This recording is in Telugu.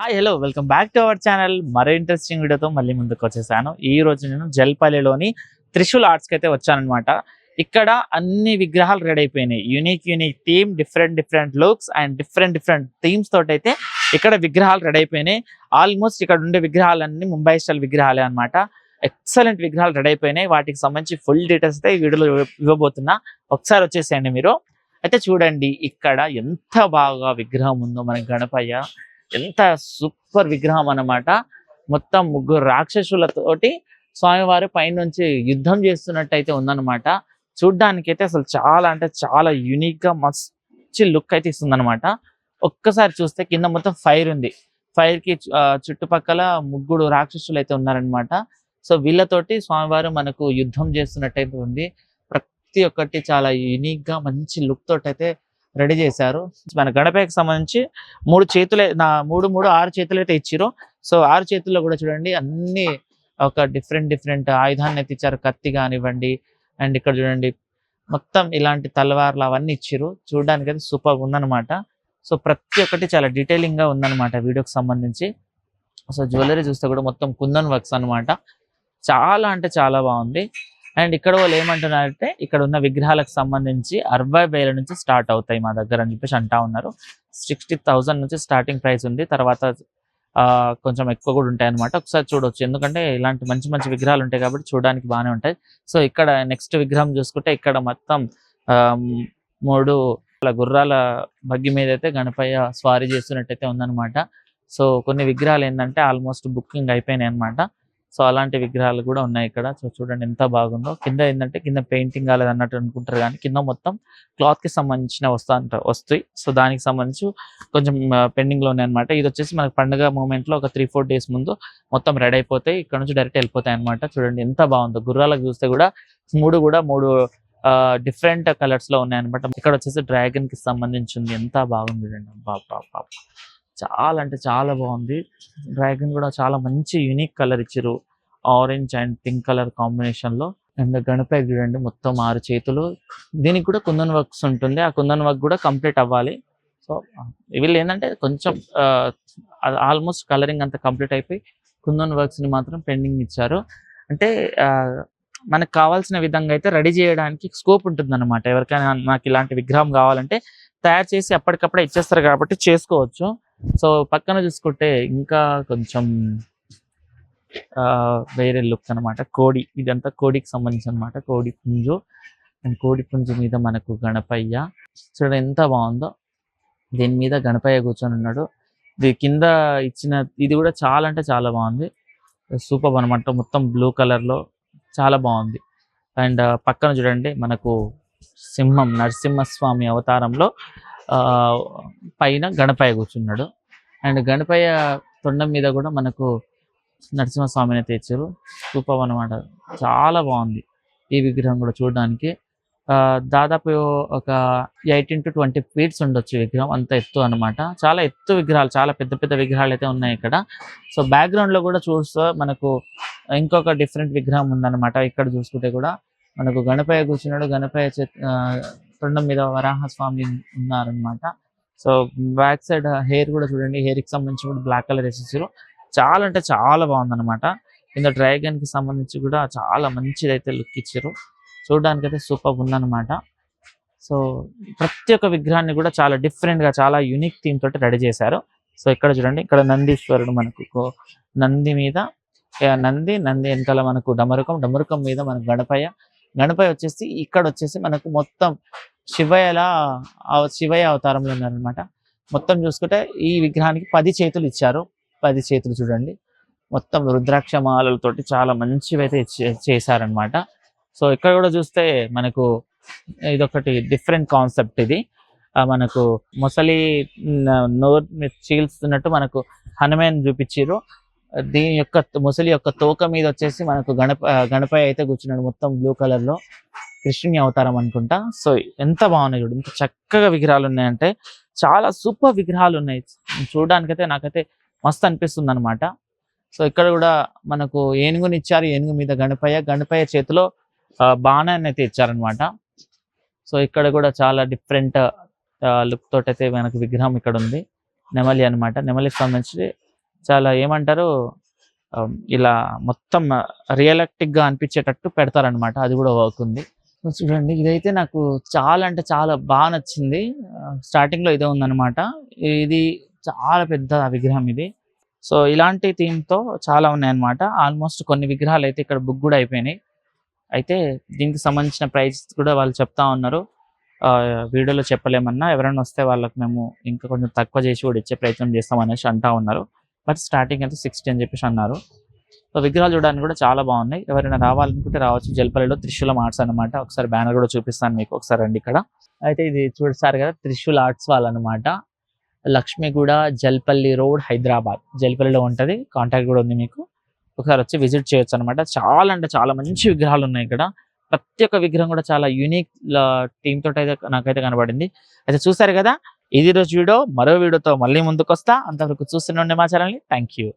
Hi hello welcome back to our channel. మరో ఇంట్రెస్టింగ్ వీడియోతో మళ్ళీ ముందుకు వచ్చేసాను. ఈ రోజు నేను జల్పల్లిలోని త్రిశూల్ ఆర్ట్స్కి అయితే వచ్చానమాట. ఇక్కడ అన్ని విగ్రహాలు రెడీ అయిపోయినాయి. Unique theme, different looks and different themes తోటి అయితే ఇక్కడ విగ్రహాలు రెడీ అయిపోయినాయి. ఆల్మోస్ట్ ఇక్కడ ఉండే విగ్రహాలన్నీ ముంబై స్టైల్ విగ్రహాలే అనమాట. ఎక్సలెంట్ విగ్రహాలు రెడీ అయిపోయినాయి. వాటికి సంబంధించి ఫుల్ డీటెయిల్స్ అయితే ఈ వీడియోలో ఇవ్వబోతున్నా. ఒకసారి వచ్చేసేయండి మీరు. అయితే చూడండి ఇక్కడ ఎంత బాగా విగ్రహం ఉందో మన గణపయ్య. ఎంత సూపర్ విగ్రహం అన్నమాట. మొత్తం ముగ్గురు రాక్షసులతోటి స్వామివారి పైనుంచి యుద్ధం చేస్తున్నట్టు అయితే ఉందన్నమాట. చూడ్డానికి అయితే అసలు చాలా అంటే చాలా యూనిక్ గా మంచి లుక్ అయితే ఇస్తుంది అనమాట. ఒక్కసారి చూస్తే కింద మొత్తం ఫైర్ ఉంది. ఫైర్ కి చుట్టుపక్కల ముగ్గురు రాక్షసులు అయితే ఉన్నారనమాట. సో వీళ్ళతోటి స్వామివారు మనకు యుద్ధం చేస్తున్నట్టయితే ఉంది. ప్రతి ఒక్కటి చాలా యూనిక్ గా మంచి లుక్ తోటి అయితే రెడీ చేశారు. మన గణపతికి సంబంధించి మూడు 6 చేతులు అయితే ఇచ్చారు. సో 6 చేతుల్లో కూడా చూడండి అన్ని ఒక డిఫరెంట్ ఆయుధాన్ని అయితే ఇచ్చారు. కత్తి కానివ్వండి, అండ్ ఇక్కడ చూడండి మొత్తం ఇలాంటి తలవార్లు అవన్నీ ఇచ్చారు. చూడడానికి అయితే సూపర్ ఉందన్నమాట. సో ప్రతి ఒక్కటి చాలా డీటెయిలింగ్ గా ఉందన్నమాట వీడియోకి సంబంధించి. సో జ్యువెలరీ చూస్తే కూడా మొత్తం కుందన్ వర్క్స్ అనమాట. చాలా అంటే చాలా బాగుంది. అండ్ ఇక్కడ వాళ్ళు ఏమంటున్నారంటే ఇక్కడ ఉన్న విగ్రహాలకు సంబంధించి 60,000 నుంచి స్టార్ట్ అవుతాయి మా దగ్గర అని చెప్పేసి అంటా ఉన్నారు. 60,000 నుంచి స్టార్టింగ్ ప్రైస్ ఉంది. తర్వాత కొంచెం ఎక్కువ కూడా ఉంటాయి అనమాట. ఒకసారి చూడవచ్చు, ఎందుకంటే ఇలాంటి మంచి విగ్రహాలు ఉంటాయి కాబట్టి చూడడానికి బాగానే ఉంటాయి. సో ఇక్కడ నెక్స్ట్ విగ్రహం చూసుకుంటే ఇక్కడ మొత్తం 3 గుర్రాల బగ్గి మీద అయితే గణపయ్య స్వారీ చేస్తున్నట్టయితే ఉందన్నమాట. సో కొన్ని విగ్రహాలు ఏంటంటే ఆల్మోస్ట్ బుకింగ్ అయిపోయినాయి అనమాట. సో అలాంటి విగ్రహాలు కూడా ఉన్నాయి ఇక్కడ. సో చూడండి ఎంత బాగుందో. కింద ఏంటంటే కింద పెయింటింగ్ కాలేదు అన్నట్టు అనుకుంటారు, కానీ కింద మొత్తం క్లాత్ కి సంబంధించిన వస్తాయి. సో దానికి సంబంధించి కొంచెం పెండింగ్ లో ఉన్నాయి అనమాట. ఇది వచ్చేసి మనకి పండుగ మూమెంట్ లో ఒక 3-4 డేస్ ముందు మొత్తం రెడీ అయిపోతాయి. ఇక్కడ నుంచి డైరెక్ట్ వెళ్ళిపోతాయి అనమాట. చూడండి ఎంత బాగుందో. గుర్రాలకు చూస్తే కూడా మూడు డిఫరెంట్ కలర్స్ లో ఉన్నాయి అనమాట. ఇక్కడ వచ్చేసి డ్రాగన్ కి సంబంధించింది. ఎంత బాగుంది చూడండి. బాబా చాలా అంటే చాలా బాగుంది. డ్రాగన్ కూడా చాలా మంచి యూనిక్ కలర్ ఇచ్చారు. Orange and pink colour combination లో. అండ్ గణపతి చూడండి మొత్తం 6 చేతులు. దీనికి కూడా కుందన్ వర్క్స్ ఉంటుంది. ఆ కుందన్ వర్క్ కూడా కంప్లీట్ అవ్వాలి. సో వీళ్ళు ఏంటంటే కొంచెం ఆల్మోస్ట్ కలరింగ్ అంతా కంప్లీట్ అయిపోయి కుందన్ వర్క్స్ ని మాత్రం పెండింగ్ ఇచ్చారు. అంటే మనకు కావాల్సిన విధంగా అయితే రెడీ చేయడానికి స్కోప్ ఉంటుంది అనమాట. ఎవరికైనా నాకు ఇలాంటి విగ్రహం కావాలంటే తయారు చేసి అప్పటికప్పుడే ఇచ్చేస్తారు కాబట్టి చేసుకోవచ్చు. సో పక్కన చూసుకుంటే ఇంకా కొంచెం వేరే లుక్ అనమాట. కోడి, ఇదంతా కోడికి సంబంధించి అనమాట. కోడి పుంజు. అండ్ కోడి పుంజు మీద మనకు గణపయ్య చూడండి ఎంత బాగుందో. దీని మీద గణపయ్య కూర్చొని ఉన్నాడు. ఇది కింద ఇచ్చిన ఇది కూడా చాలా అంటే చాలా బాగుంది. సూపర్ అనమాట. మొత్తం బ్లూ కలర్ లో చాలా బాగుంది. అండ్ పక్కన చూడండి మనకు సింహం, నరసింహస్వామి అవతారంలో పైన గణపయ్య కూర్చున్నాడు. అండ్ గణపయ్య తొండం మీద కూడా మనకు నరసింహస్వామిని తెచ్చారు. సూపర్ అనమాట. చాలా బాగుంది ఈ విగ్రహం కూడా చూడడానికి. దాదాపు ఒక 18 to 20 ఫీట్స్ ఉండొచ్చు విగ్రహం. అంత ఎత్తు అనమాట. చాలా ఎత్తు విగ్రహాలు, చాలా పెద్ద విగ్రహాలు అయితే ఉన్నాయి ఇక్కడ. సో బ్యాక్గ్రౌండ్ లో కూడా చూస్తే మనకు ఇంకొక డిఫరెంట్ విగ్రహం ఉందన్నమాట. ఇక్కడ చూసుకుంటే కూడా మనకు గణపయ్య కూర్చున్నాడు. గణపయ్య తొండం మీద వరాహస్వామి ఉన్నారనమాట. సో బ్యాక్ సైడ్ హెయిర్ కూడా చూడండి. హెయిర్ కి సంబంధించి కూడా బ్లాక్ కలర్ వేసేసారు. చాలా అంటే చాలా బాగుంది అనమాట. కింద డ్రాగన్ కి సంబంధించి కూడా చాలా మంచిది అయితే లుక్ ఇచ్చారు. చూడడానికి అయితే సూపర్ ఉందన్నమాట. సో ప్రతి ఒక్క విగ్రహాన్ని కూడా చాలా డిఫరెంట్ గా చాలా యూనిక్ థీమ్ తోటి రెడీ చేశారు. సో ఇక్కడ చూడండి, ఇక్కడ నందీశ్వరుడు మనకు నంది మీద నంది వెనకాల మనకు డమరుకం మీద మనకు గణపయ్య వచ్చేసి ఇక్కడ వచ్చేసి మనకు మొత్తం శివయ్య అవతారంలో ఉన్నారనమాట. మొత్తం చూసుకుంటే ఈ విగ్రహానికి 10 చేతులు ఇచ్చారు. 10 చేతులు చూడండి. మొత్తం రుద్రాక్షమాలతోటి చాలా మంచివి అయితే చేశారనమాట. సో ఇక్కడ కూడా చూస్తే మనకు ఇదొకటి డిఫరెంట్ కాన్సెప్ట్. ఇది మనకు మొసలి నోరు చీల్స్తున్నట్టు మనకు హనుమాన్ చూపించారు. దీని యొక్క ముసలి యొక్క తోక మీద వచ్చేసి మనకు గణపయ్య అయితే కూర్చున్నాడు. మొత్తం బ్లూ కలర్ లో కృష్ణుని అవతారం అనుకుంటా. సో ఎంత బాగున్నాయి చూడు. ఇంత చక్కగా విగ్రహాలు ఉన్నాయంటే చాలా సూపర్ విగ్రహాలు ఉన్నాయి. చూడడానికైతే నాకైతే మస్తు అనిపిస్తుంది అనమాట. సో ఇక్కడ కూడా మనకు ఏనుగుని ఇచ్చారు. ఏనుగు మీద గణపయ్య చేతిలో బాణాన్ని అయితే ఇచ్చారనమాట. సో ఇక్కడ కూడా చాలా డిఫరెంట్ లుక్ తోటి అయితే మనకు విగ్రహం ఇక్కడ ఉంది. నెమలి అనమాట. నెమలికి సంబంధించి చాలా ఏమంటారు ఇలా మొత్తం రియలిస్టిక్‌గా అనిపించేటట్టు పెడతారనమాట. అది కూడా వర్క్ ఉంది. సో చూడండి ఇదైతే నాకు చాలా అంటే చాలా నచ్చింది. స్టార్టింగ్‌లో ఇదే ఉందనమాట. ఇది చాలా పెద్ద విగ్రహం ఇది. సో ఇలాంటి థీమ్‌తో చాలా ఉన్నాయన్నమాట. ఆల్మోస్ట్ కొన్ని విగ్రహాలైతే ఇక్కడ బుక్ కూడా అయిపోయినాయి. అయితే దీనికి సంబంధించిన ప్రైస్ కూడా వాళ్ళు చెప్తా ఉన్నారు. వీడియోలో చెప్పలేమన్నా ఎవరైనా వస్తే వాళ్ళకి మేము ఇంకా కొంచెం తక్కువ చేసి కూడా ఇచ్చే ప్రయత్నం చేస్తాం అనేసి అంటా ఉన్నారు. బట్ స్టార్టింగ్ అయితే 60 అని చెప్పేసి అన్నారు. సో విగ్రహాలు చూడడానికి కూడా చాలా బాగున్నాయి. ఎవరైనా రావాలనుకుంటే రావచ్చు. జల్పల్లిలో త్రిశూలం ఆర్ట్స్ అనమాట. ఒకసారి బ్యానర్ కూడా చూపిస్తాను మీకు. ఒకసారి రండి ఇక్కడ. అయితే ఇది చూస్తారు కదా త్రిశూల్ ఆర్ట్స్ వాళ్ళనమాట. లక్ష్మిగూడ జల్పల్లి రోడ్ హైదరాబాద్. జల్పల్లిలో ఉంటది. కాంటాక్ట్ కూడా ఉంది మీకు. ఒకసారి వచ్చి విజిట్ చేయొచ్చు అనమాట. చాలా అంటే చాలా మంచి విగ్రహాలు ఉన్నాయి ఇక్కడ. ప్రతి ఒక్క విగ్రహం కూడా చాలా యూనిక్ థీమ్ తోటి అయితే నాకైతే కనబడింది. అయితే చూసారు కదా, ఇది రోజు వీడియో. మరో వీడియోతో మళ్ళీ ముందుకొస్తా. అంతవరకు చూస్తూనే ఉండే మా ఛానల్‌ని. Thank you.